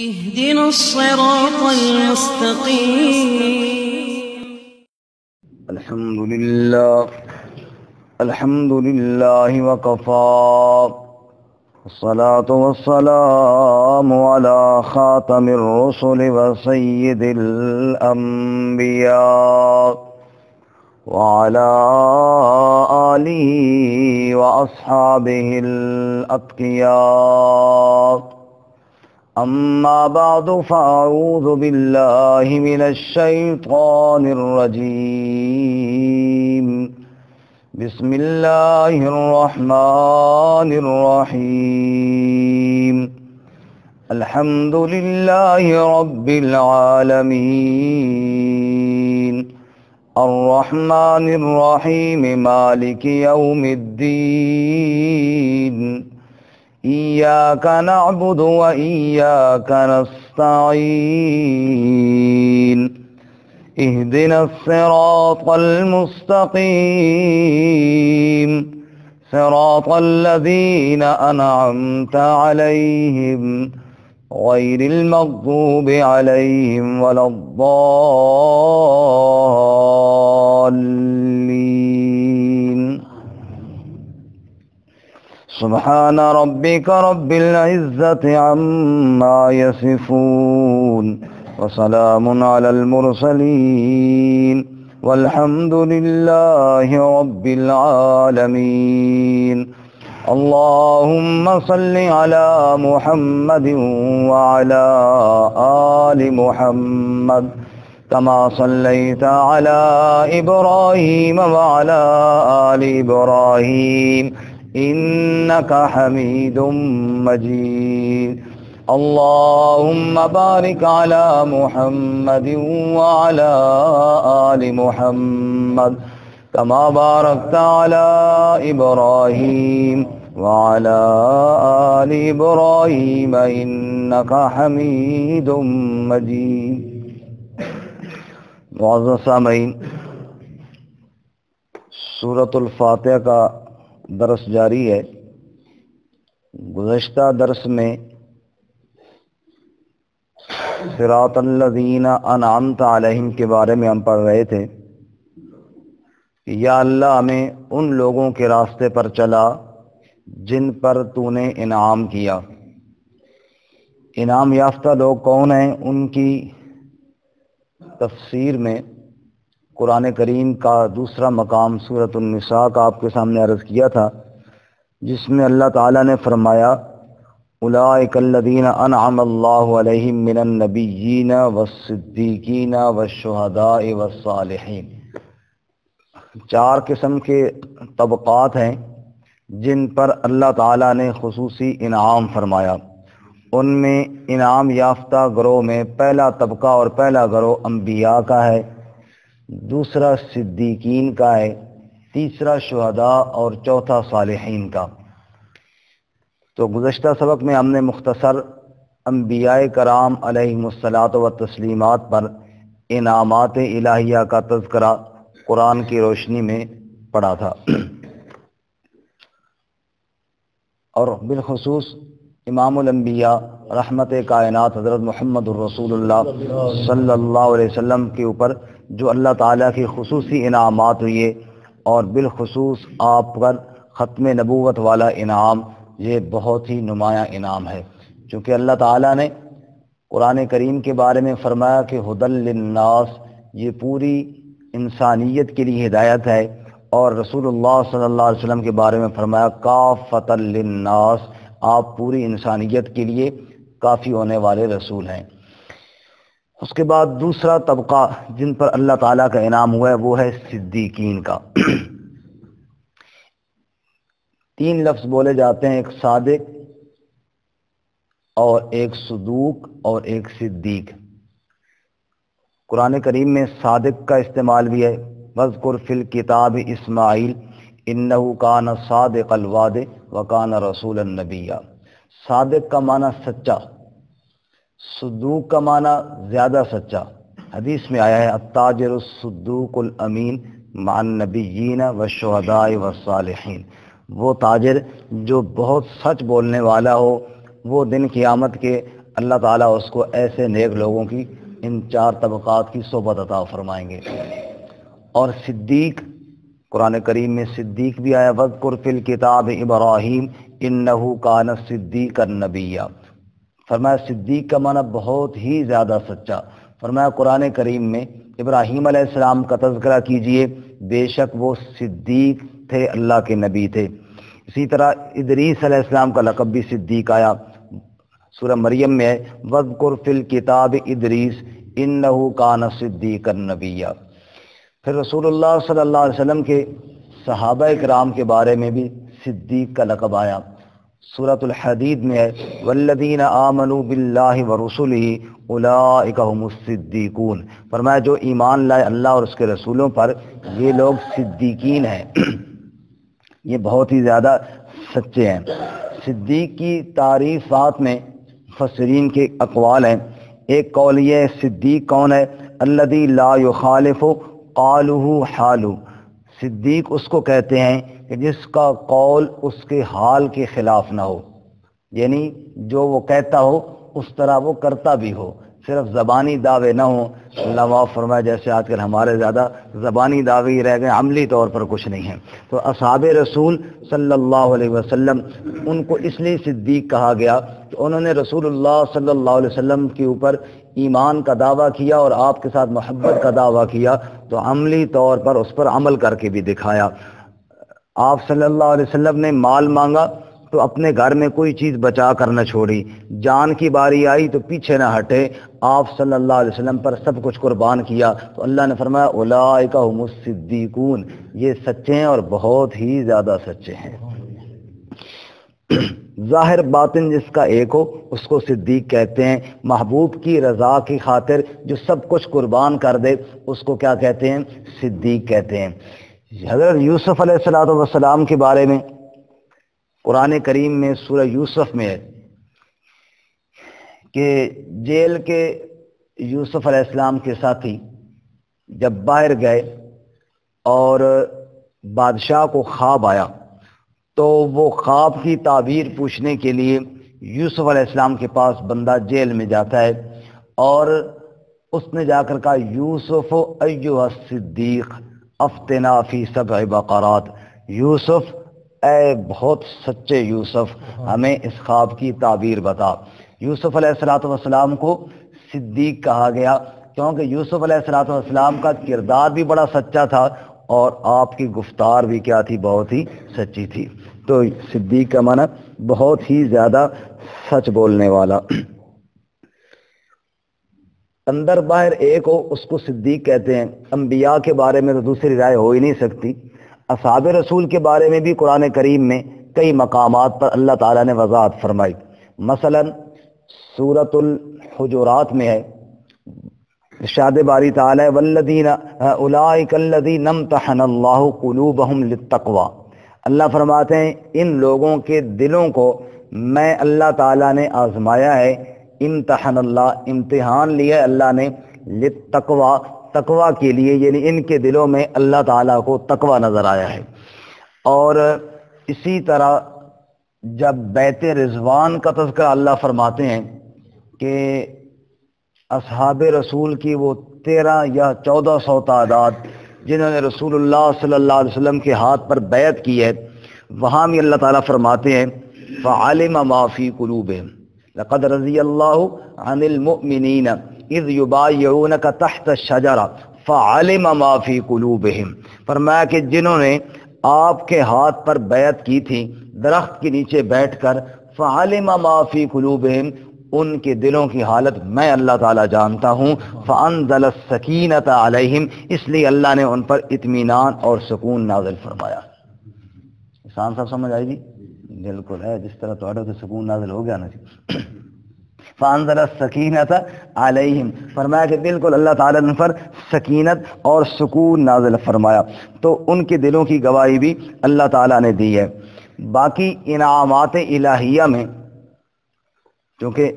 اهدنا الصراط المستقيم. الحمد لله وكفى، والصلاة والسلام على خاتم الرسل وسيد الأنبياء وعلى آله وأصحابه الأتقياء. أما بعد فأعوذ بالله من الشيطان الرجيم. بسم الله الرحمن الرحيم. الحمد لله رب العالمين، الرحمن الرحيم، مالك يوم الدين. إياك نعبد وإياك نستعين. اهدنا الصراط المستقيم، صراط الذين أنعمت عليهم غير المغضوب عليهم ولا الضالين. سبحان ربك رب العزة عما يصفون، وسلام على المرسلين، والحمد لله رب العالمين. اللهم صل على محمد وعلى آل محمد كما صليت على إبراهيم وعلى آل إبراهيم إنك حميد مجيد. اللهم بارك على محمد وعلى آل محمد كما باركت على إبراهيم وعلى آل إبراهيم إنك حميد مجيد. معزز سامعین، سورۃ الفاتحہ کا درس جاری ہے۔ گزشتہ درس میں صراط الذین انعمت علیہم کے بارے میں ہم پڑھ رہے تھے کہ یا اللہ ہمیں ان لوگوں کے راستے پر چلا جن پر تو نے انعام کیا۔ انعام یافتہ لوگ کون ہیں؟ ان کی تفسیر میں قرآن کریم کا دوسرا مقام سورۃ النساء کا آپ کے سامنے عرض کیا تھا، جس میں اللہ تعالیٰ نے فرمایا اولئک الذین انعم اللہ علیہم من النبیین والصدیقین والشہداء والصالحین۔ چار قسم کے طبقات ہیں جن پر اللہ تعالیٰ نے خصوصی انعام فرمایا۔ ان میں انعام یافتہ گروہ میں پہلا طبقہ اور پہلا گروہ انبیاء کا ہے، دوسرا صدیقین کا ہے، تیسرا شہداء اور چوتھا صالحین کا۔ تو گزشتہ سبق میں ہم نے مختصر انبیاء کرام علیہم الصلاۃ والتسلیمات پر انعامات الہیہ کا تذکرہ قرآن کی روشنی میں پڑھا تھا، اور بالخصوص امام الانبیاء رحمت کائنات حضرت محمد الرسول اللہ صلی اللہ علیہ وسلم کے اوپر جو اللہ تعالیٰ کی خصوصی انعامات ہوئے، اور بالخصوص آپ پر ختم نبوت والا انعام، یہ بہت ہی نمایاں انعام ہے، چونکہ اللہ تعالیٰ نے قرآن کریم کے بارے میں فرمایا کہ ھدی للناس، یہ پوری انسانیت کے لیے ہدایت ہے، اور رسول اللہ صلی اللہ علیہ وسلم کے بارے میں فرمایا کافۃ للناس، آپ پوری انسانیت کے لیے کافی ہونے والے رسول ہیں۔ اس کے بعد دوسرا طبقہ جن پر اللہ تعالیٰ کا انعام ہوا ہے وہ ہے صدیقین کا۔ تین لفظ بولے جاتے ہیں، ایک صادق اور ایک صدوق اور ایک صدیق۔ قرآن کریم میں صادق کا استعمال بھی ہے، وَاذْكُرْ فِي الْكِتَابِ اسماعیل اِنَّهُ كَانَ صَادِقَ الْوَعْدِ وَكَانَ رَسُولًا نَبِيًّا۔ صادق کا معنی سچا، صدوق کا معنی زیادہ سچا۔ حدیث میں آیا ہے التاجر الصدوق الامین مع النبیین والشہداء والصالحین، وہ تاجر جو بہت سچ بولنے والا ہو، وہ دن قیامت کے اللہ تعالیٰ اس کو ایسے نیک لوگوں کی ان 4 طبقات کی صحبت عطا فرمائیں گے۔ اور صدیق، قرآن کریم میں صدیق بھی آیا، وذکر فی الکتاب ابراہیم انہ کان صدیقا نبیا۔ فرمایا صدیق کا معنی بہت ہی زیادہ سچا۔ فرمایا قرآن کریم میں ابراہیم علیہ السلام کا تذکرہ کیجئے، بے شک وہ صدیق تھے، اللہ کے نبی تھے۔ اسی طرح ادریس علیہ السلام کا لقب بھی صدیق آیا، سورہ مریم میں ہے وذکر فی الکتاب ادریس انہ کان صدیقا نبیا۔ پھر رسول اللہ صلی اللہ علیہ وسلم کے صحابہ کرام کے بارے میں بھی صدیق کا لقب آیا، سورۃ الحدید میں ہے والذین آمنوا باللہ ورسلہ اولئک هم الصدیقون۔ فرمایا جو ایمان لائے اللہ اور اس کے رسولوں پر، یہ لوگ صدیقین ہیں، یہ بہت ہی زیادہ سچے ہیں۔ صدیق کی تعریفات میں مفسرین کے اقوال ہیں۔ ایک قول یہ ہے صدیق کون ہے؟ الذی لا یخالف قالہ حالہ، صدیق اس کو کہتے ہیں کہ جس کا قول اس کے حال کے خلاف نہ ہو، یعنی جو وہ کہتا ہو اس طرح وہ کرتا بھی ہو، صرف زبانی دعوے نہ ہوں۔ اللہ معاف فرمائے جیسے آج کل ہمارے زیادہ زبانی دعوے ہی رہ گئے، عملی طور پر کچھ نہیں ہے۔ تو اصحاب رسول صلی اللہ علیہ وسلم ان کو اس لیے صدیق کہا گیا کہ انہوں نے رسول اللہ صلی اللہ علیہ وسلم کے اوپر ایمان کا دعویٰ کیا اور آپ کے ساتھ محبت کا دعویٰ کیا، تو عملی طور پر اس پر عمل کر کے بھی دکھایا۔ آپ صلی اللہ علیہ وسلم نے مال مانگا تو اپنے گھر میں کوئی چیز بچا کر نہ چھوڑی، جان کی باری آئی تو پیچھے نہ ہٹے، آپ صلی اللہ علیہ وسلم پر سب کچھ قربان کیا۔ تو اللہ نے فرمایا اولئک هم الصدیقون، یہ سچے ہیں اور بہت ہی زیادہ سچے ہیں۔ ظاہر باطن جس کا ایک ہو اس کو صدیق کہتے ہیں۔ محبوب کی رضا کی خاطر جو سب کچھ قربان کر دے اس کو کیا کہتے ہیں؟ صدیق کہتے ہیں۔ حضرت یوسف علیہ السلام کے بارے میں قرآن کریم میں سورہ یوسف میں ہے کہ جیل کے یوسف علیہ السلام کے ساتھی جب باہر گئے اور بادشاہ کو خواب آیا تو وہ خواب کی تعبیر پوچھنے کے لیے یوسف علیہ السلام کے پاس بندہ جیل میں جاتا ہے، اور اس نے جا کر کہا یوسف ایھا الصدیق افتنا فی 7 بقرات، یوسف اے بہت سچے یوسف ہمیں اس خواب کی تعبیر بتا۔ یوسف علیہ السلام کو صدیق کہا گیا کیونکہ یوسف علیہ السلام کا کردار بھی بڑا سچا تھا اور آپ کی گفتار بھی کیا تھی؟ بہت ہی سچی تھی۔ تو صدیق کا معنی بہت ہی زیادہ سچ بولنے والا۔ اندر باہر ایک ہو اس کو صدیق کہتے ہیں۔ انبیاء کے بارے میں تو دوسری رائے ہو ہی نہیں سکتی۔ اصحاب رسول کے بارے میں بھی قرآن کریم میں کئی مقامات پر اللہ تعالیٰ نے وضاحت فرمائی۔ مثلا سورۃ الحجرات میں ہے ارشاد باری تعالیٰ والذین اولئک الذین امتحن اللہ قلوبہم للتقوی، اللہ فرماتے ہیں ان لوگوں کے دلوں کو میں اللہ تعالیٰ نے آزمایا ہے، امتحن اللہ امتحان لیا ہے اللہ نے، للتقوی تقوی کے لیے، یعنی ان کے دلوں میں اللہ تعالیٰ کو تقوی نظر آیا ہے۔ اور اسی طرح جب بیت رضوان کا تذکرہ اللہ فرماتے ہیں کہ اصحاب رسول کی وہ 13 یا 1400 تعداد جنہوں نے رسول اللہ صلی اللہ علیہ وسلم کے ہاتھ پر بیعت کی ہے، وہاں بھی اللہ تعالیٰ فرماتے ہیں فعلم ما فی قلوبہم لقد رضی اللہ عن المؤمنین اذ یبایعونک تحت الشجرہ فعلم ما فی قلوبہم، فرمایا کہ جنہوں نے آپ کے ہاتھ پر بیعت کی تھی درخت کے نیچے بیٹھ کر، فعلم ما فی قلوبہم، ان کے دلوں کی حالت میں اللہ تعالیٰ جانتا ہوں، فانزل السکینۃ علیہم، اس لیے اللہ نے ان پر اطمینان اور سکون نازل فرمایا۔ احسان صاحب سمجھ آئی جی؟ بالکل ہے، جس طرح تھوڑے تو سکون نازل ہو گیا نا جی۔ فانزل السکینۃ علیہم، فرمایا کہ بالکل اللہ تعالیٰ نے ان پر سکینت اور سکون نازل فرمایا، تو ان کے دلوں کی گواہی بھی اللہ تعالیٰ نے دی ہے۔ باقی انعامات الہیہ میں کیونکہ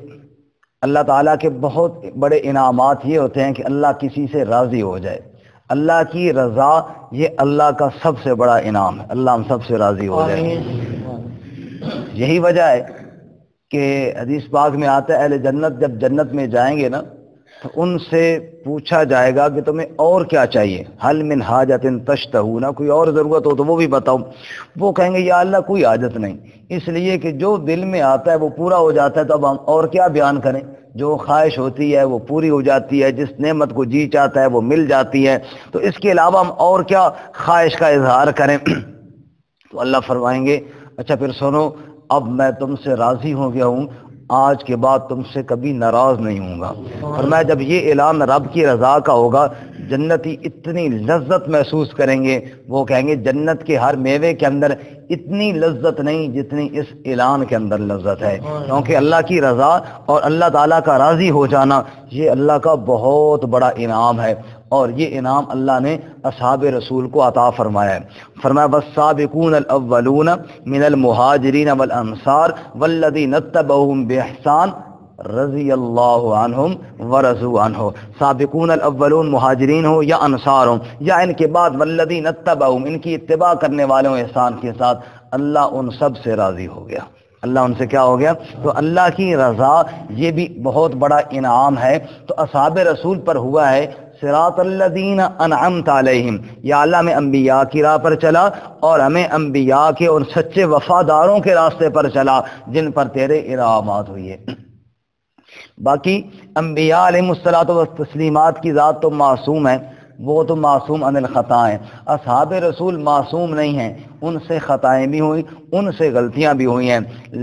اللہ تعالیٰ کے بہت بڑے انعامات یہ ہوتے ہیں کہ اللہ کسی سے راضی ہو جائے، اللہ کی رضا یہ اللہ کا سب سے بڑا انعام ہے، اللہ ہم سب سے راضی ہو جائے۔ یہی وجہ ہے کہ حدیث پاک میں آتا ہے اہل جنت جب جنت میں جائیں گے نا تو ان سے پوچھا جائے گا کہ تمہیں اور کیا چاہیے، حل من حاجت تشتہون، کوئی اور ضرورت ہو تو وہ بھی بتاؤ۔ وہ کہیں گے یا اللہ کوئی حاجت نہیں، اس لیے کہ جو دل میں آتا ہے وہ پورا ہو جاتا ہے، تو اب ہم اور کیا بیان کریں، جو خواہش ہوتی ہے وہ پوری ہو جاتی ہے، جس نعمت کو جی چاہتا ہے وہ مل جاتی ہے، تو اس کے علاوہ ہم اور کیا خواہش کا اظہار کریں۔ تو اللہ فرمائیں گے اچھا پھر سنو، اب میں تم سے راضی ہو گیا ہوں، آج کے بعد تم سے کبھی ناراض نہیں ہوں گا۔ فرمایا جب یہ اعلان رب کی رضا کا ہوگا، جنتی اتنی لذت محسوس کریں گے، وہ کہیں گے جنت کے ہر میوے کے اندر اتنی لذت نہیں جتنی اس اعلان کے اندر لذت ہے، کیونکہ اللہ کی رضا اور اللہ تعالیٰ کا راضی ہو جانا یہ اللہ کا بہت بڑا انعام ہے، اور یہ انعام اللہ نے اصحاب رسول کو عطا فرمایا ہے۔ فرمایا والسابقون الاولون من المہاجرین والانصار والذین اتبعوہم باحسان رضی اللہ عنہم ورضوا عنہ۔ سابقون الاولون مہاجرین ہو یا انصار ہو یا ان کے بعد والذین اتبعوہم، ان کی اتباع کرنے والوں احسان کے ساتھ، اللہ ان سب سے راضی ہو گیا۔ اللہ ان سے کیا ہو گیا؟ تو اللہ کی رضا یہ بھی بہت بڑا انعام ہے۔ تو اصحاب رسول پر ہوا ہے صراط الذین انعمت علیہم، یا اللہ ہمیں انبیاء کی راہ پر چلا اور ہمیں انبیاء کے اور سچے وفاداروں کے راستے پر چلا جن پر تیرے انعامات ہوئی ہے۔ باقی انبیاء علیہم الصلوۃ والتسلیمات کی ذات تو معصوم ہے، وہ تو معصوم عن الخطا ہیں۔ اصحاب رسول معصوم نہیں ہیں، ان سے خطائیں بھی ہوئی، ان سے غلطیاں بھی ہوئی ہیں،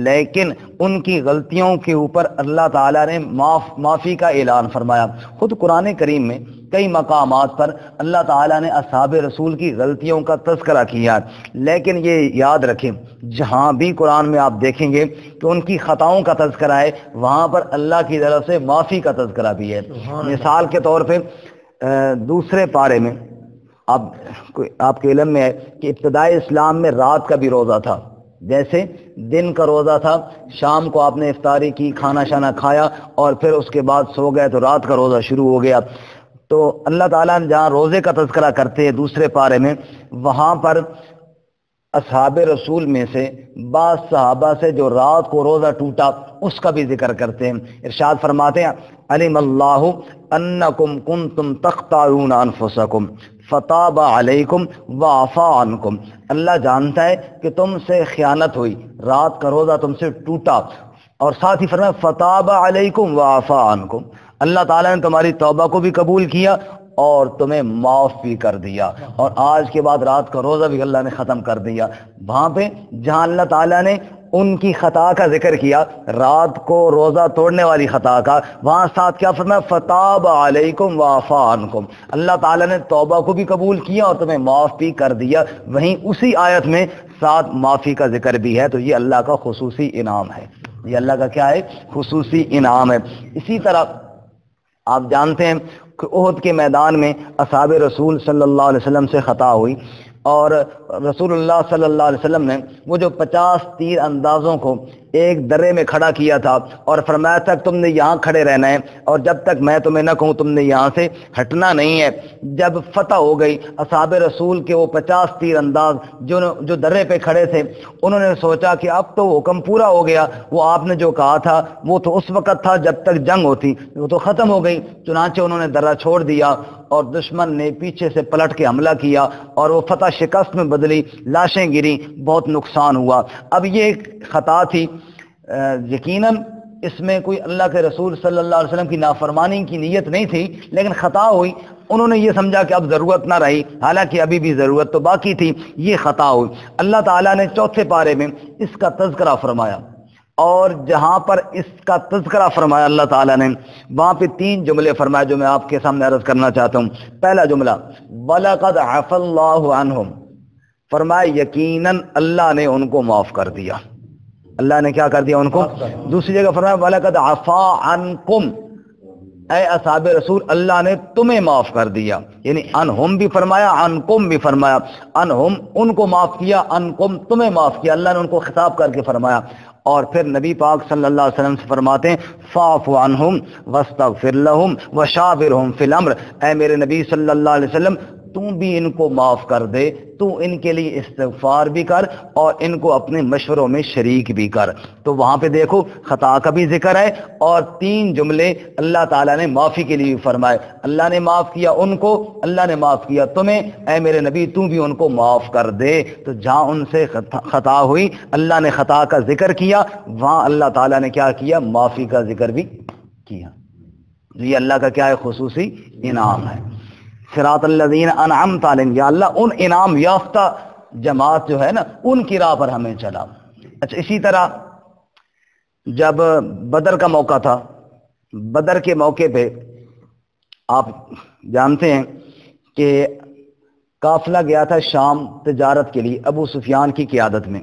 لیکن ان کی غلطیوں کے اوپر اللہ تعالیٰ نے معافی کا اعلان فرمایا۔ خود قرآن کریم میں کئی مقامات پر اللہ تعالیٰ نے اصحاب رسول کی غلطیوں کا تذکرہ کیا، لیکن یہ یاد رکھیں جہاں بھی قرآن میں آپ دیکھیں گے کہ ان کی خطاؤں کا تذکرہ ہے، وہاں پر اللہ کی طرف سے معافی کا تذکرہ بھی ہے۔ مثال کے طور پہ دوسرے پارے میں آپ کے علم میں ہے کہ ابتدائی اسلام میں رات کا بھی روزہ تھا، جیسے دن کا روزہ تھا، شام کو آپ نے افطاری کی، کھانا شانا کھایا اور پھر اس کے بعد سو گئے تو رات کا روزہ شروع ہو گیا۔ تو اللہ تعالیٰ نے جہاں روزے کا تذکرہ کرتے ہیں دوسرے پارے میں، وہاں پر اصحاب رسول میں سے بعض صحابہ سے جو رات کو روزہ ٹوٹا اس کا بھی ذکر کرتے ہیں۔ ارشاد فرماتے ہیں علم اللہ انکم کنتم تختارون انفسکم فتاب علیکم وعفا عنکم، اللہ جانتا ہے کہ تم سے خیانت ہوئی، رات کا روزہ تم سے ٹوٹا، اور ساتھ ہی فرمایا فتاب علیکم وعفا عنکم، اللہ تعالیٰ نے تمہاری توبہ کو بھی قبول کیا اور تمہیں معاف بھی کر دیا، اور آج کے بعد رات کا روزہ بھی اللہ نے ختم کر دیا۔ وہاں پہ جہاں اللہ تعالیٰ نے ان کی خطا کا ذکر کیا، رات کو روزہ توڑنے والی خطا کا، وہاں ساتھ کیا فرمایا فتاب علیکم وعفا عنکم، اللہ تعالیٰ نے توبہ کو بھی قبول کیا اور تمہیں معاف بھی کر دیا۔ وہیں اسی آیت میں ساتھ معافی کا ذکر بھی ہے، تو یہ اللہ کا خصوصی انعام ہے، یہ اللہ کا کیا ہے؟ خصوصی انعام ہے۔ اسی طرح آپ جانتے ہیں کہ احد کے میدان میں اصحاب رسول صلی اللہ علیہ وسلم سے خطا ہوئی، اور رسول اللہ صلی اللہ علیہ وسلم نے وہ جو 50 تیر اندازوں کو ایک درے میں کھڑا کیا تھا اور فرمایا تھا کہ تم نے یہاں کھڑے رہنا ہے اور جب تک میں تمہیں نہ کہوں تم نے یہاں سے ہٹنا نہیں ہے۔ جب فتح ہو گئی اصحاب رسول کے وہ 50 تیر انداز جو درے پہ کھڑے تھے، انہوں نے سوچا کہ اب تو حکم پورا ہو گیا، وہ آپ نے جو کہا تھا وہ تو اس وقت تھا جب تک جنگ ہوتی، وہ تو ختم ہو گئی، چنانچہ انہوں نے درہ چھوڑ دیا اور دشمن نے پیچھے سے پلٹ کے حملہ کیا اور وہ فتح شکست میں بدلی، لاشیں گری، بہت نقصان ہوا۔ اب یہ ایک خطا تھی، یقیناً اس میں کوئی اللہ کے رسول صلی اللہ علیہ وسلم کی نافرمانی کی نیت نہیں تھی، لیکن خطا ہوئی، انہوں نے یہ سمجھا کہ اب ضرورت نہ رہی، حالانکہ ابھی بھی ضرورت تو باقی تھی، یہ خطا ہوئی۔ اللہ تعالیٰ نے چوتھے پارے میں اس کا تذکرہ فرمایا، اور جہاں پر اس کا تذکرہ فرمایا اللہ تعالیٰ نے، وہاں پہ 3 جملے فرمائے جو میں آپ کے سامنے عرض کرنا چاہتا ہوں۔ پہلا جملہ وَلَقَدْ عَفَا اللَّهُ عَنْهُمْ، فرمایا یقیناً اللہ نے ان کو معاف کر دیا، اللہ نے کیا کر دیا ان کو۔ دوسری جگہ فرمایا وَلَقَدْ عَفَا عَنْكُمْ، اے اصحاب رسول اللہ نے تمہیں معاف کر دیا، یعنی انہم بھی فرمایا عنکم بھی فرمایا، انہم ان کو معاف کیا، عنکم تمہیں معاف کیا، اللہ نے ان کو خطاب کر کے فرمایا۔ اور پھر نبی پاک صلی اللہ علیہ وسلم سے فرماتے ہیں فاعف عنہم واستغفر لہم وشاورہم فی الامر، اے میرے نبی صلی اللہ علیہ وسلم بھی ان کو معاف کر دے، تو ان کے لیے استغفار بھی کر اور ان کو اپنے مشوروں میں شریک بھی کر۔ تو وہاں پہ دیکھو خطا کا بھی ذکر ہے اور 3 جملے اللہ تعالیٰ نے معافی کے لیے فرمائے۔ اللہ نے معاف کیا ان کو، اللہ نے معاف کیا تمہیں، اے میرے نبی تو بھی ان کو معاف کر دے۔ تو جہاں ان سے خطا ہوئی اللہ نے خطا کا ذکر کیا، وہاں اللہ تعالیٰ نے کیا کیا؟ معافی کا ذکر بھی کیا۔ یہ اللہ کا کیا ہے؟ خصوصی انعام ہے۔ صراط الذین انعمت علیہم، یا اللہ ان انعام یافتہ جماعت جو ہے نا ان کی راہ پر ہمیں چلا۔ اچھا، اسی طرح جب بدر کا موقع تھا، بدر کے موقع پہ آپ جانتے ہیں کہ قافلہ گیا تھا شام تجارت کے لیے ابو سفیان کی قیادت میں،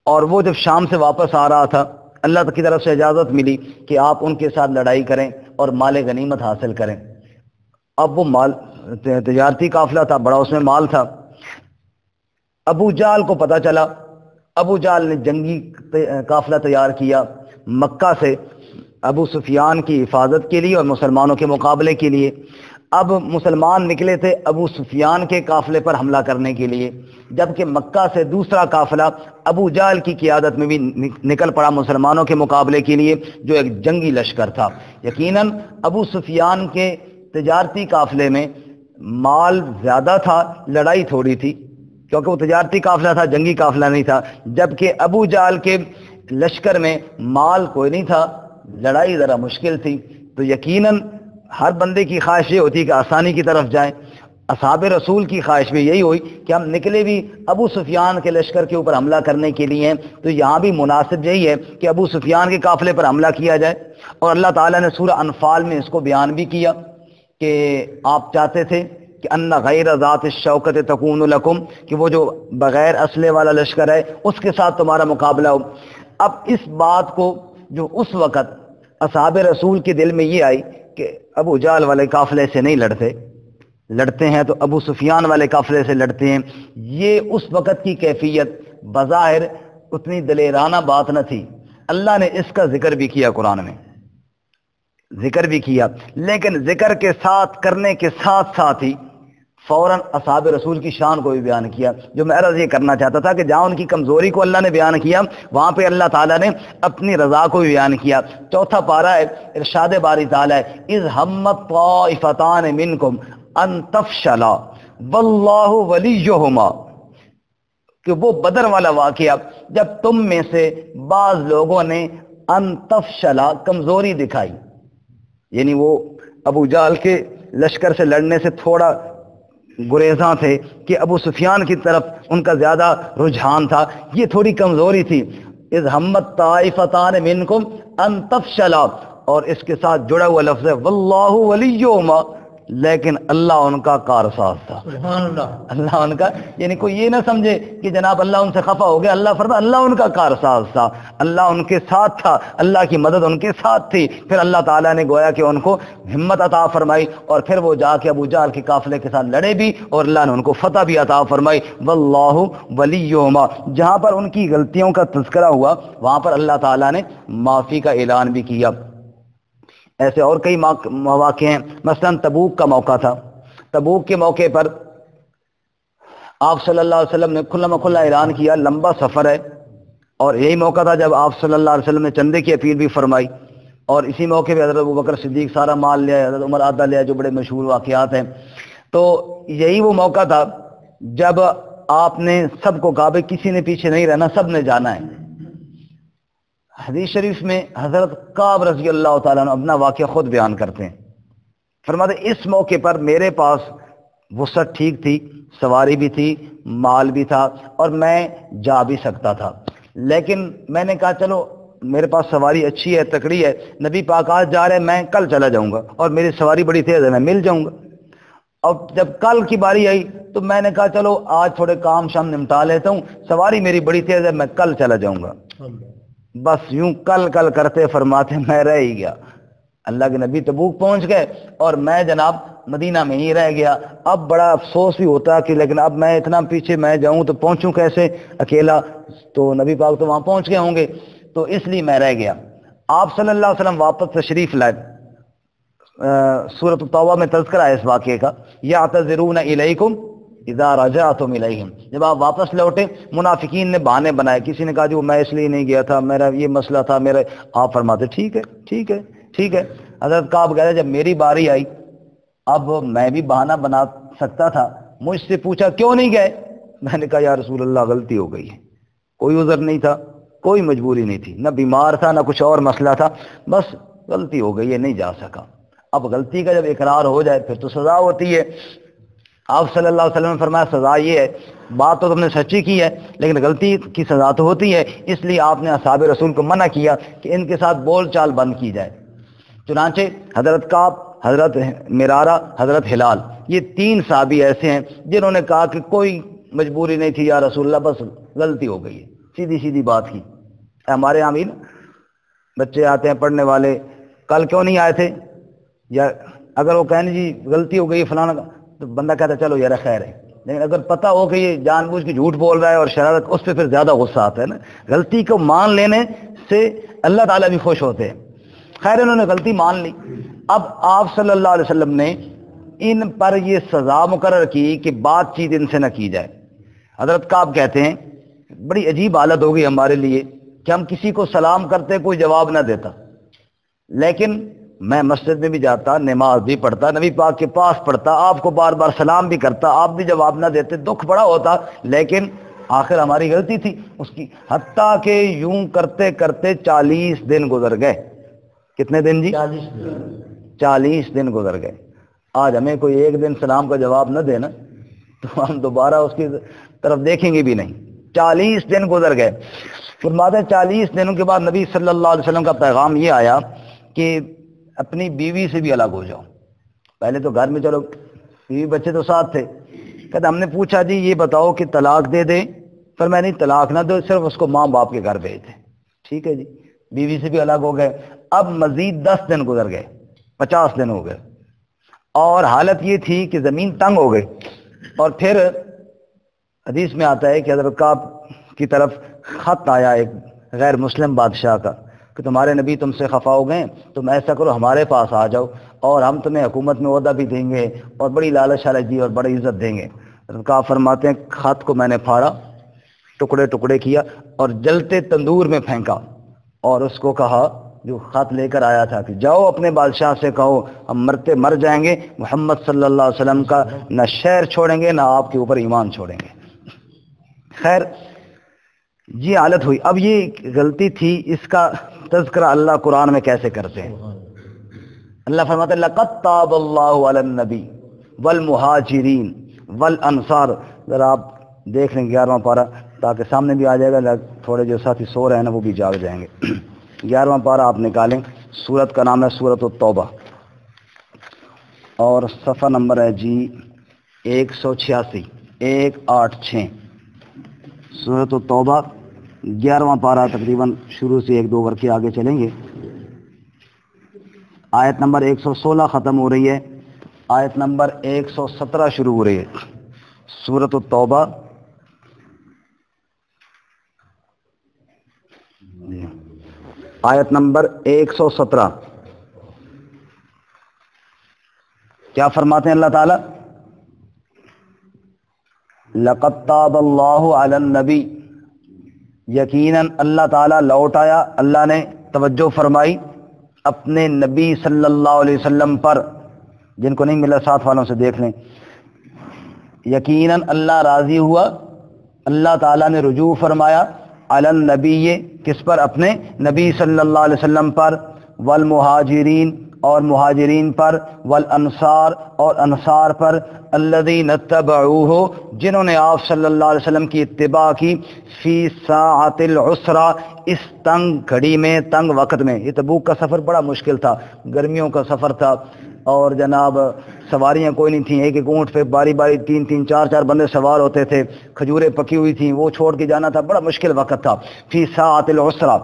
اور وہ جب شام سے واپس آ رہا تھا اللہ کی طرف سے اجازت ملی کہ آپ ان کے ساتھ لڑائی کریں اور مال غنیمت حاصل کریں۔ اب وہ مال تجارتی قافلہ تھا، بڑا اس میں مال تھا۔ ابو جہل کو پتہ چلا، ابو جہل نے جنگی قافلہ تیار کیا مکہ سے ابو سفیان کی حفاظت کے لیے اور مسلمانوں کے مقابلے کے لیے۔ اب مسلمان نکلے تھے ابو سفیان کے قافلے پر حملہ کرنے کے لیے، جبکہ مکہ سے دوسرا قافلہ ابو جہل کی قیادت میں بھی نکل پڑا مسلمانوں کے مقابلے کے لیے، جو ایک جنگی لشکر تھا۔ یقیناً ابو سفیان کے تجارتی قافلے میں مال زیادہ تھا، لڑائی تھوڑی تھی، کیونکہ وہ تجارتی قافلہ تھا، جنگی قافلہ نہیں تھا، جبکہ ابو جہل کے لشکر میں مال کوئی نہیں تھا، لڑائی ذرا مشکل تھی۔ تو یقیناً ہر بندے کی خواہش یہ ہوتی کہ آسانی کی طرف جائیں۔ اصحاب رسول کی خواہش بھی یہی ہوئی کہ ہم نکلے بھی ابو سفیان کے لشکر کے اوپر حملہ کرنے کے لیے ہیں، تو یہاں بھی مناسب یہی ہے کہ ابو سفیان کے قافلے پر حملہ کیا جائے۔ اور اللہ تعالیٰ نے سورہ انفال میں اس کو بیان بھی کیا کہ آپ چاہتے تھے کہ ان غیر ذات الشوکت تکون لکم، کہ وہ جو بغیر اسلحے والا لشکر ہے اس کے ساتھ تمہارا مقابلہ ہو۔ اب اس بات کو جو اس وقت اصحاب رسول کے دل میں یہ آئی کہ ابو جہل والے قافلے سے نہیں لڑتے ہیں تو ابو سفیان والے قافلے سے لڑتے ہیں، یہ اس وقت کی کیفیت بظاہر اتنی دلیرانہ بات نہ تھی۔ اللہ نے اس کا ذکر بھی کیا، قرآن میں ذکر بھی کیا، لیکن ذکر کے ساتھ کرنے کے ساتھ ساتھ ہی فوراً اصحاب رسول کی شان کو بھی بیان کیا۔ جو میں عرض یہ کرنا چاہتا تھا کہ جہاں ان کی کمزوری کو اللہ نے بیان کیا، وہاں پہ اللہ تعالیٰ نے اپنی رضا کو بھی بیان کیا۔ چوتھا پارہ ہے، ارشاد باری تعالیٰ ہے اذ ہمت طائفتان منکم ان تفشلا واللہ ولیہما، کہ وہ بدر والا واقعہ جب تم میں سے بعض لوگوں نے ان تفشلا کمزوری دکھائی، یعنی وہ ابو جہل کے لشکر سے لڑنے سے تھوڑا گریزاں تھے کہ ابو سفیان کی طرف ان کا زیادہ رجحان تھا، یہ تھوڑی کمزوری تھی۔ اذ ہمت طائفتان منکم ان تفشلا، اور اس کے ساتھ جڑا ہوا لفظ ہے واللہ ولیہما، لیکن اللہ ان کا کارساز تھا۔ سبحان اللہ، اللہ ان کا، یعنی کوئی یہ نہ سمجھے کہ جناب اللہ ان سے خفا ہو گیا، اللہ فرما اللہ ان کا کارساز تھا، اللہ ان کے ساتھ تھا، اللہ کی مدد ان کے ساتھ تھی۔ پھر اللہ تعالیٰ نے گویا کہ ان کو ہمت عطا فرمائی، اور پھر وہ جا کے ابو جہل کے قافلے کے ساتھ لڑے بھی اور اللہ نے ان کو فتح بھی عطا فرمائی۔ واللہ ولیہما، جہاں پر ان کی غلطیوں کا تذکرہ ہوا وہاں پر اللہ تعالیٰ نے معافی کا اعلان بھی کیا۔ ایسے اور کئی مواقع ہیں، مثلا تبوک کا موقع تھا، تبوک کے موقع پر آپ صلی اللہ علیہ وسلم نے کھلا اعلان کیا لمبا سفر ہے، اور یہی موقع تھا جب آپ صلی اللہ علیہ وسلم نے چندے کی اپیل بھی فرمائی، اور اسی موقع پہ حضرت ابوبکر صدیق سارا مال لیا، حضرت عمر آدھا لیا، جو بڑے مشہور واقعات ہیں۔ تو یہی وہ موقع تھا جب آپ نے سب کو کہا بھائی کسی نے پیچھے نہیں رہنا، سب نے جانا ہے۔ حدیث شریف میں حضرت کعب رضی اللہ تعالیٰ عنہ اپنا واقعہ خود بیان کرتے ہیں، فرماتے اس موقع پر میرے پاس وسعت ٹھیک تھی، سواری بھی تھی، مال بھی تھا، اور میں جا بھی سکتا تھا، لیکن میں نے کہا چلو میرے پاس سواری اچھی ہے، تکڑی ہے، نبی پاک آج جا رہے ہیں، میں کل چلا جاؤں گا، اور میری سواری بڑی تیز ہے، میں مل جاؤں گا۔ اب جب کل کی باری آئی تو میں نے کہا چلو آج تھوڑے کام شام نمٹا لیتا ہوں، سواری میری بڑی تیز ہے، میں کل چلا جاؤں گا۔ بس یوں کل کرتے فرماتے میں رہ ہی گیا، اللہ کے نبی تبوک پہنچ گئے اور میں جناب مدینہ میں ہی رہ گیا۔ اب بڑا افسوس بھی ہوتا کہ لیکن اب میں اتنا پیچھے میں جاؤں تو پہنچوں کیسے اکیلا، تو نبی پاک تو وہاں پہنچ گئے ہوں گے، تو اس لیے میں رہ گیا۔ آپ صلی اللہ علیہ وسلم واپس تشریف لائے، سورۃ التوبہ میں تذکرہ ہے اس واقعے کا، یعتذرون الیکم اذا رجعتم الیہم، جب آپ واپس لوٹے منافقین نے بہانے بنائے، کسی نے کہا جی وہ میں اس لیے نہیں گیا تھا، میرا یہ مسئلہ تھا، میرا، آپ فرماتے ٹھیک ہے ٹھیک ہے ٹھیک ہے۔ حضرت کعب کہتے ہیں جب میری باری آئی، اب میں بھی بہانہ بنا سکتا تھا، مجھ سے پوچھا کیوں نہیں گئے، میں نے کہا یا رسول اللہ غلطی ہو گئی ہے، کوئی عذر نہیں تھا، کوئی مجبوری نہیں تھی، نہ بیمار تھا نہ کچھ اور مسئلہ تھا، بس غلطی ہو گئی ہے، نہیں جا سکا۔ اب غلطی کا جب اقرار ہو جائے پھر تو سزا ہوتی ہے۔ آپ صلی اللہ علیہ وسلم نے فرمایا سزا یہ ہے، بات تو تم نے سچی کی ہے لیکن غلطی کی سزا تو ہوتی ہے، اس لیے آپ نے اصحاب رسول کو منع کیا کہ ان کے ساتھ بول چال بند کی جائے۔ چنانچہ حضرت کعب، حضرت مرارہ، حضرت ہلال، یہ تین صحابی ایسے ہیں جنہوں نے کہا کہ کوئی مجبوری نہیں تھی یا رسول اللہ، بس غلطی ہو گئی ہے، سیدھی سیدھی بات کی۔ ہمارے یہاں بھی نا بچے آتے ہیں پڑھنے والے، کل کیوں نہیں آئے تھے، یا اگر وہ کہنے جی غلطی ہو گئی فلانا کا، تو بندہ کہتا ہے چلو یار خیر ہے، لیکن اگر پتہ ہو کہ یہ جان بوجھ کے جھوٹ بول رہا ہے اور شرارت، اس پہ پھر زیادہ غصہ آتا ہے نا۔ غلطی کو مان لینے سے اللہ تعالیٰ بھی خوش ہوتے ہیں۔ خیر انہوں نے غلطی مان لی۔ اب آپ صلی اللہ علیہ وسلم نے ان پر یہ سزا مقرر کی کہ بات چیت ان سے نہ کی جائے۔ حضرت کعب کہتے ہیں بڑی عجیب حالت ہو گئی ہمارے لیے کہ ہم کسی کو سلام کرتے کوئی جواب نہ دیتا، لیکن میں مسجد میں بھی جاتا، نماز بھی پڑھتا، نبی پاک کے پاس پڑھتا، آپ کو بار بار سلام بھی کرتا، آپ بھی جواب نہ دیتے، دکھ بڑا ہوتا، لیکن آخر ہماری غلطی تھی اس کی۔ حتیٰ کہ یوں کرتے کرتے 40 دن گزر گئے۔ کتنے دن جی؟ 40 دن گزر گئے۔ آج ہمیں کوئی ایک دن سلام کا جواب نہ دینا تو ہم دوبارہ اس کی طرف دیکھیں گے بھی نہیں۔ 40 دن گزر گئے۔ فرماتے ہیں 40 دنوں کے بعد نبی صلی اللہ علیہ وسلم کا پیغام یہ آیا کہ اپنی بیوی سے بھی الگ ہو جاؤ۔ پہلے تو گھر میں چلو بیوی بچے تو ساتھ تھے، کہتے ہم نے پوچھا جی یہ بتاؤ کہ طلاق دے دیں، پر میں نہیں طلاق نہ دو، صرف اس کو ماں باپ کے گھر بھیج دیں۔ ٹھیک ہے جی، بیوی سے بھی الگ ہو گئے۔ اب مزید 10 دن گزر گئے، 50 دن ہو گئے، اور حالت یہ تھی کہ زمین تنگ ہو گئی۔ اور پھر حدیث میں آتا ہے کہ حضرت کعب کی طرف خط آیا ایک غیر مسلم بادشاہ کا کہ تمہارے نبی تم سے خفا ہو گئے، تم ایسا کرو ہمارے پاس آ جاؤ اور ہم تمہیں حکومت میں عہدہ بھی دیں گے اور بڑی لالچ دی اور بڑی عزت دیں گے۔ حضرت کعب فرماتے ہیں خط کو میں نے پھاڑا، ٹکڑے ٹکڑے کیا اور جلتے تندور میں پھینکا، اور اس کو کہا جو خط لے کر آیا تھا کہ جاؤ اپنے بادشاہ سے کہو ہم مرتے مر جائیں گے، محمد صلی اللہ علیہ وسلم کا نہ شعر چھوڑیں گے نہ آپ کے اوپر ایمان چھوڑیں گے۔ خیر یہ حالت ہوئی۔ اب یہ غلطی تھی، اس کا تذکرہ اللہ قرآن میں کیسے کرتے ہیں؟ اللہ فرماتے ہیں لقد تاب اللہ علی النبی والمہاجرین والانصار۔ ذرا آپ دیکھ لیں 11واں پارہ، تاکہ سامنے بھی آ جائے گا، تھوڑے جو ساتھی سو رہے ہیں نا وہ بھی جاگ جائیں گے۔ 11واں پارہ آپ نکالیں، سورت کا نام ہے سورۃ التوبہ، اور صفحہ نمبر ہے جی 186، 186 سورۃ التوبہ 11واں پارہ، تقریباً شروع سے 1-2 کر کے آگے چلیں گے۔ آیت نمبر 116 ختم ہو رہی ہے، آیت نمبر 117 شروع ہو رہی ہے۔ سورۃ التوبہ آیت نمبر 117 کیا فرماتے ہیں اللہ تعالی؟ لقد تاب اللہ علی النبی، یقیناً اللہ تعالیٰ لوٹ آیا، اللہ نے توجہ فرمائی اپنے نبی صلی اللہ علیہ وسلم پر۔ جن کو نہیں ملا ساتھ والوں سے دیکھ لیں۔ یقیناً اللہ راضی ہوا، اللہ تعالیٰ نے رجوع فرمایا علی النبی، کس پر؟ اپنے نبی صلی اللہ علیہ وسلم پر، والمہاجرین اور مہاجرین پر، والانصار اور انصار پر، الذین اتبعوہ جنہوں نے آپ صلی اللہ علیہ وسلم کی اتباع کی، فی ساعۃ العسرہ اس تنگ گھڑی میں، تنگ وقت میں۔ یہ تبوک کا سفر بڑا مشکل تھا، گرمیوں کا سفر تھا، اور جناب سواریاں کوئی نہیں تھیں، ایک ایک اونٹ پہ باری باری 3-3 4-4 بندے سوار ہوتے تھے، کھجوریں پکی ہوئی تھیں، وہ چھوڑ کے جانا تھا، بڑا مشکل وقت تھا۔ فی ساعۃ العسرہ،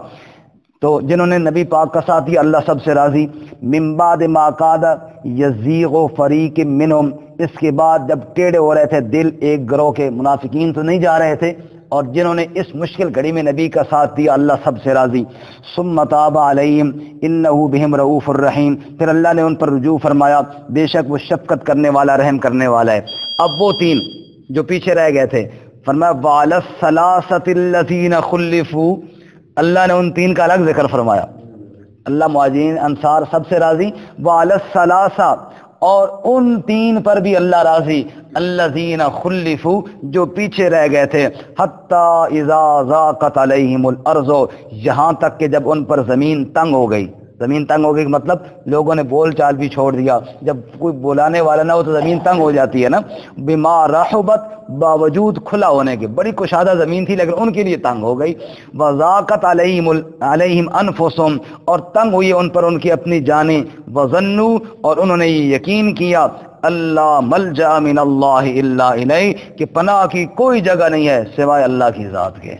تو جنہوں نے نبی پاک کا ساتھ دیا اللہ سب سے راضی۔ من بعد ما کاد یزیغ فریق منہم، اس کے بعد جب ٹیڑے ہو رہے تھے دل ایک گروہ کے، منافقین تو نہیں جا رہے تھے، اور جنہوں نے اس مشکل گھڑی میں نبی کا ساتھ دیا اللہ سب سے راضی. ثم تاب علیہم انہ بہم رؤوف الرحیم، پھر اللہ نے ان پر رجوع فرمایا، بے شک وہ شفقت کرنے والا رحم کرنے والا ہے. اب وہ تین جو پیچھے رہ گئے تھے، فرمایا وعلی الثلاثۃ الذین خلفوا، اللہ نے ان تین کا الگ ذکر فرمایا. اللہ مہاجرین انصار سب سے راضی، وعلی الثلاثہ، اور ان تین پر بھی اللہ راضی، الذین خلفوا جو پیچھے رہ گئے تھے، حتی اذا ضاقت علیہم الارض، یہاں تک کہ جب ان پر زمین تنگ ہو گئی. زمین تنگ ہو گئی مطلب لوگوں نے بول چال بھی چھوڑ دیا، جب کوئی بلانے والا نہ ہو تو زمین تنگ ہو جاتی ہے نا. بما رحبت، باوجود کھلا ہونے کے، بڑی کشادہ زمین تھی لیکن ان کے لیے تنگ ہو گئی. وضاقت علیہم انفسہم، اور تنگ ہوئی ان پر ان کی اپنی جانیں. وظنوا، اور انہوں نے یہ یقین کیا، اللہ ملجا من اللہ الا الیہ، کہ پناہ کی کوئی جگہ نہیں ہے سوائے اللہ کی ذات کے.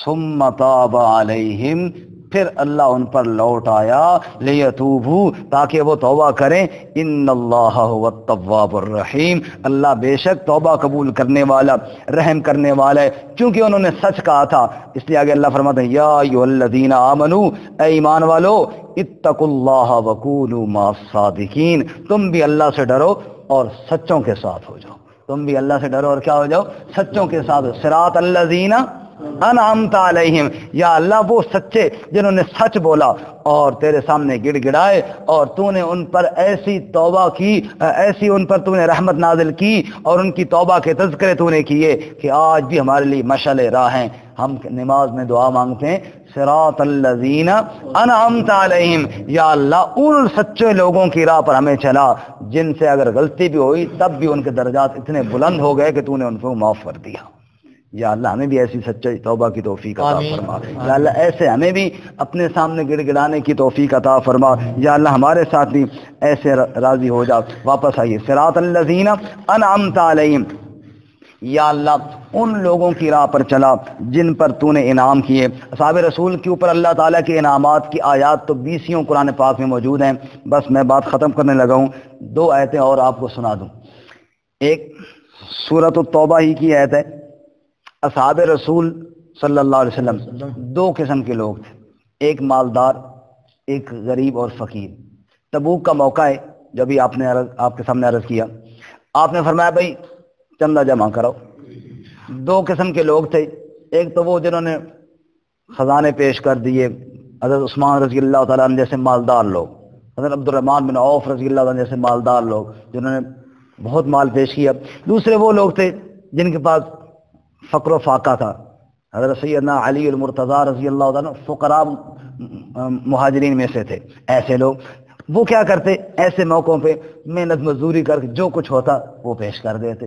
ثم تاب علیہم، پھر اللہ ان پر لوٹ آیا، لیتوبوا، تاکہ وہ توبہ کریں. ان اللہ هو التواب الرحیم، اللہ بے شک توبہ قبول کرنے والا رحم کرنے والا ہے. چونکہ انہوں نے سچ کہا تھا اس لیے آگے اللہ فرماتے ہیں، یا ایھا الذین آمنوا، اے ایمان والو، اتقوا اللہ وکونوا مع الصادقین، تم بھی اللہ سے ڈرو اور سچوں کے ساتھ ہو جاؤ. تم بھی اللہ سے ڈرو اور کیا ہو جاؤ؟ سچوں کے ساتھ. صراط الذین انعمت علیہم، یا اللہ وہ سچے جنہوں نے سچ بولا اور تیرے سامنے گڑ گڑائے، اور تو نے ان پر ایسی توبہ کی، ایسی ان پر تو نے رحمت نازل کی اور ان کی توبہ کے تذکرے تو نے کیے کہ آج بھی ہمارے لیے مشعل راہ ہیں. ہم نماز میں دعا مانگتے ہیں، صراط الذین انعمت علیہم، یا اللہ ان سچے لوگوں کی راہ پر ہمیں چلا جن سے اگر غلطی بھی ہوئی تب بھی ان کے درجات اتنے بلند ہو گئے کہ تو نے ان کو معاف کر دیا. یا اللہ ہمیں بھی ایسی سچی توبہ کی توفیق عطا فرما. یا اللہ ایسے ہمیں بھی اپنے سامنے گڑ گڑانے کی توفیق عطا فرما. یا اللہ ہمارے ساتھ بھی ایسے راضی ہو جا. واپس آئیے، صراط الذین انعمت علیہم، یا اللہ ان لوگوں کی راہ پر چلا جن پر تو نے انعام کیے. اصحاب رسول کے اوپر اللہ تعالیٰ کے انعامات کی آیات تو 20 قرآن پاک میں موجود ہیں. بس میں بات ختم کرنے لگا ہوں، 2 آیتیں اور آپ کو سنا دوں. ایک سورۃ التوبہ ہی کی آیت ہے. اصحاب رسول صلی اللہ علیہ وسلم 2 قسم کے لوگ تھے، ایک مالدار، ایک غریب اور فقیر. تبوک کا موقع ہے، جب ہی آپ کے سامنے عرض کیا، آپ نے فرمایا بھائی چندہ جمع کرو. 2 قسم کے لوگ تھے، ایک تو وہ جنہوں نے خزانے پیش کر دیے، حضرت عثمان رضی اللہ تعالیٰ عنہ جیسے مالدار لوگ، حضرت عبد الرحمن بن عوف رضی اللہ عنہ جیسے مالدار لوگ جنہوں نے بہت مال پیش کیا. دوسرے وہ لوگ تھے جن کے پاس فقر و فاقہ تھا. حضرت سیدنا علی المرتضیٰ رضی اللہ عنہ فقراء مہاجرین میں سے تھے. ایسے لوگ وہ کیا کرتے، ایسے موقعوں پہ محنت مزدوری کر کے جو کچھ ہوتا وہ پیش کر دیتے.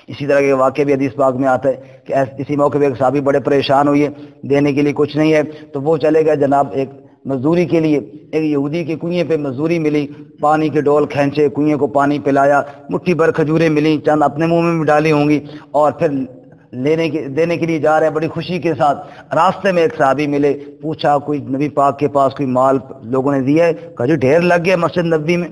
اسی طرح کے واقعے بھی حدیث پاک میں آتا ہے کہ اسی موقع پہ ایک صحابی بڑے پریشان ہوئے، دینے کے لیے کچھ نہیں ہے، تو وہ چلے گئے جناب ایک مزدوری کے لیے. ایک یہودی کے کنویں پہ مزدوری ملی، پانی کے ڈول کھینچے، کنویں کو پانی پلایا، مٹھی بھر کھجوریں ملی، چند اپنے منہ میں بھی ڈالی ہوں گی، اور پھر دینے کے لیے جا رہے ہیں بڑی خوشی کے ساتھ. راستے میں ایک صحابی ملے، پوچھا کوئی نبی پاک کے پاس کوئی مال لوگوں نے دیا ہے؟ کہا جی ڈھیر لگ گیا مسجد نبوی میں.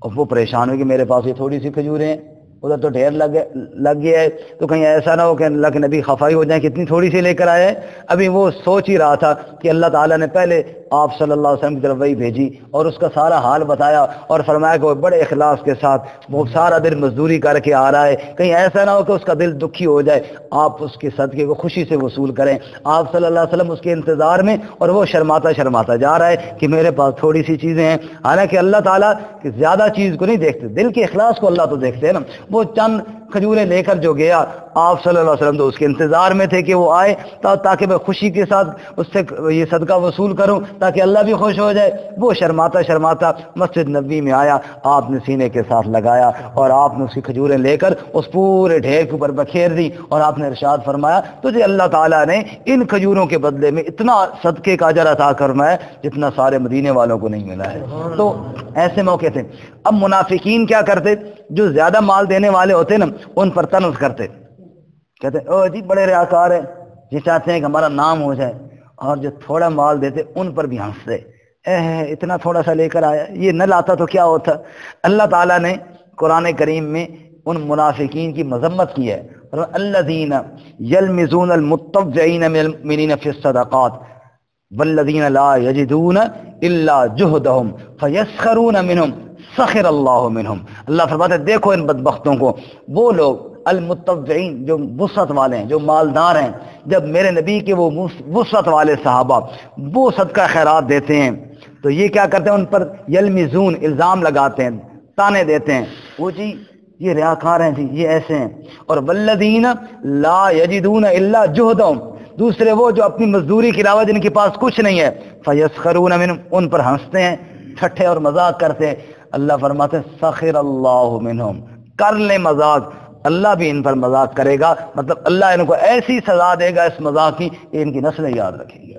اور وہ پریشان ہوئے کہ میرے پاس یہ تھوڑی سی کھجوریں ہیں، ادھر تو ڈھیر لگ گیا ہے، تو کہیں ایسا نہ ہو کہ اللہ کے نبی خفائی ہو جائیں کہ اتنی تھوڑی سی لے کر آئے. ابھی وہ سوچ ہی رہا تھا کہ اللہ تعالیٰ نے پہلے آپ صلی اللہ علیہ وسلم کی طرف وحی بھیجی اور اس کا سارا حال بتایا اور فرمایا کہ وہ بڑے اخلاص کے ساتھ وہ سارا دن مزدوری کر کے آ رہا ہے، کہیں ایسا نہ ہو کہ اس کا دل دکھی ہو جائے. آپ اس کے صدقے کو خوشی سے وصول کریں. آپ صلی اللہ علیہ وسلم اس کے انتظار میں، اور وہ شرماتا جا رہا ہے کہ میرے پاس تھوڑی سی چیزیں ہیں. حالانکہ اللہ تعالیٰ کہ زیادہ چیز کو نہیں دیکھتے، دل کے اخلاص کو اللہ تو دیکھتے ہیں نا. وہ چند کھجوریں لے کر جو گیا، آپ صلی اللہ علیہ وسلم تو اس کے انتظار میں تھے کہ وہ آئے تاکہ میں خوشی کے ساتھ اس سے یہ صدقہ وصول کروں تاکہ اللہ بھی خوش ہو جائے. وہ شرماتا مسجد نبوی میں آیا، آپ نے سینے کے ساتھ لگایا اور آپ نے اس کی کھجوریں لے کر اس پورے ڈھیر کے اوپر بکھیر دی، اور آپ نے ارشاد فرمایا تجھے اللہ تعالیٰ نے ان کھجوروں کے بدلے میں اتنا صدقے کا اجر عطا فرمایا جتنا سارے مدینے والوں کو نہیں ملا ہے. تو ایسے موقع تھے. اب منافقین کیا کرتے، جو زیادہ مال دینے والے ہوتے نا ان پر طنز کرتے، کہتے او جی بڑے ریاکار ہیں، یہ چاہتے ہیں کہ ہمارا نام ہو جائے، اور جو تھوڑا مال دیتے ان پر بھی ہنستے، اتنا تھوڑا سا لے کر آیا، یہ نہ لاتا تو کیا ہوتا. اللہ تعالیٰ نے قرآن کریم میں ان منافقین کی مذمت کی ہے الذین یلمزون المتطوعین من المؤمنین فی الصدقات والذین لا یجدون الا جہدہم فیسخرون منہم سخر اللہ منہم. اللہ فرماتے ہیں دیکھو ان بدبختوں کو، وہ لوگ المتطوعین جو وسعت والے ہیں، جو مالدار ہیں، جب میرے نبی کے وہ وسعت والے صحابہ وہ صدقہ خیرات دیتے ہیں تو یہ کیا کرتے ہیں، ان پر یلمزون الزام لگاتے ہیں، تانے دیتے ہیں، وہ جی یہ ریاکار ہیں، جی یہ ایسے ہیں. اور والذین لا یجدون الا جہدہم، دوسرے وہ جو اپنی مزدوری کے علاوہ جن کے پاس کچھ نہیں ہے، فیسخرون منہم، ان پر ہنستے ہیں، ٹھٹھے اور مذاق کرتے ہیں. اللہ فرماتے ہیں سخر اللہ منہم، کر لیں مذاق، اللہ بھی ان پر مذاق کرے گا، مطلب اللہ ان کو ایسی سزا دے گا اس مذاق کی کہ ان کی نسلیں یاد رکھیں گی.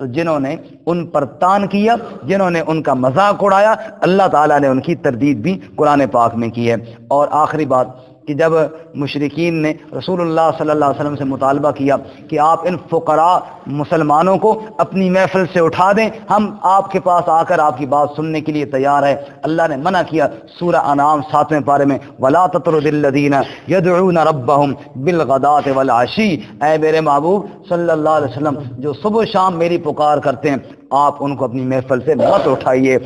تو جنہوں نے ان پر تان کیا، جنہوں نے ان کا مذاق اڑایا، اللہ تعالیٰ نے ان کی تردید بھی قرآن پاک میں کی ہے. اور آخری بات کہ جب مشرکین نے رسول اللہ صلی اللہ علیہ وسلم سے مطالبہ کیا کہ آپ ان فقراء مسلمانوں کو اپنی محفل سے اٹھا دیں، ہم آپ کے پاس آ کر آپ کی بات سننے کے لیے تیار ہے، اللہ نے منع کیا. سورہ انعام 7ویں پارے میں وَلَا تَطْرُدِ الَّذِينَ يَدْعُونَ رَبَّهُمْ بِالْغَدَاةِ وَالْعَشِيِّ، اے میرے محبوب صلی اللہ علیہ وسلم جو صبح و شام میری پکار کرتے ہیں، آپ ان کو اپنی محفل سے مت اٹھائیے.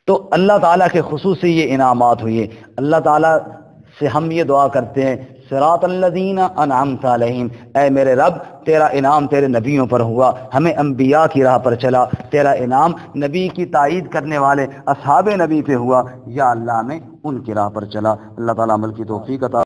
تو اللہ تعالیٰ کے خصوصی یہ انعامات ہوئے. اللہ تعالیٰ سے ہم یہ دعا کرتے ہیں صراط الذین انعمت علیہم، اے میرے رب تیرا انعام تیرے نبیوں پر ہوا، ہمیں انبیاء کی راہ پر چلا، تیرا انعام نبی کی تائید کرنے والے اصحاب نبی پہ ہوا، یا اللہ ہمیں ان کی راہ پر چلا. اللہ تعالیٰ عمل کی توفیق عطا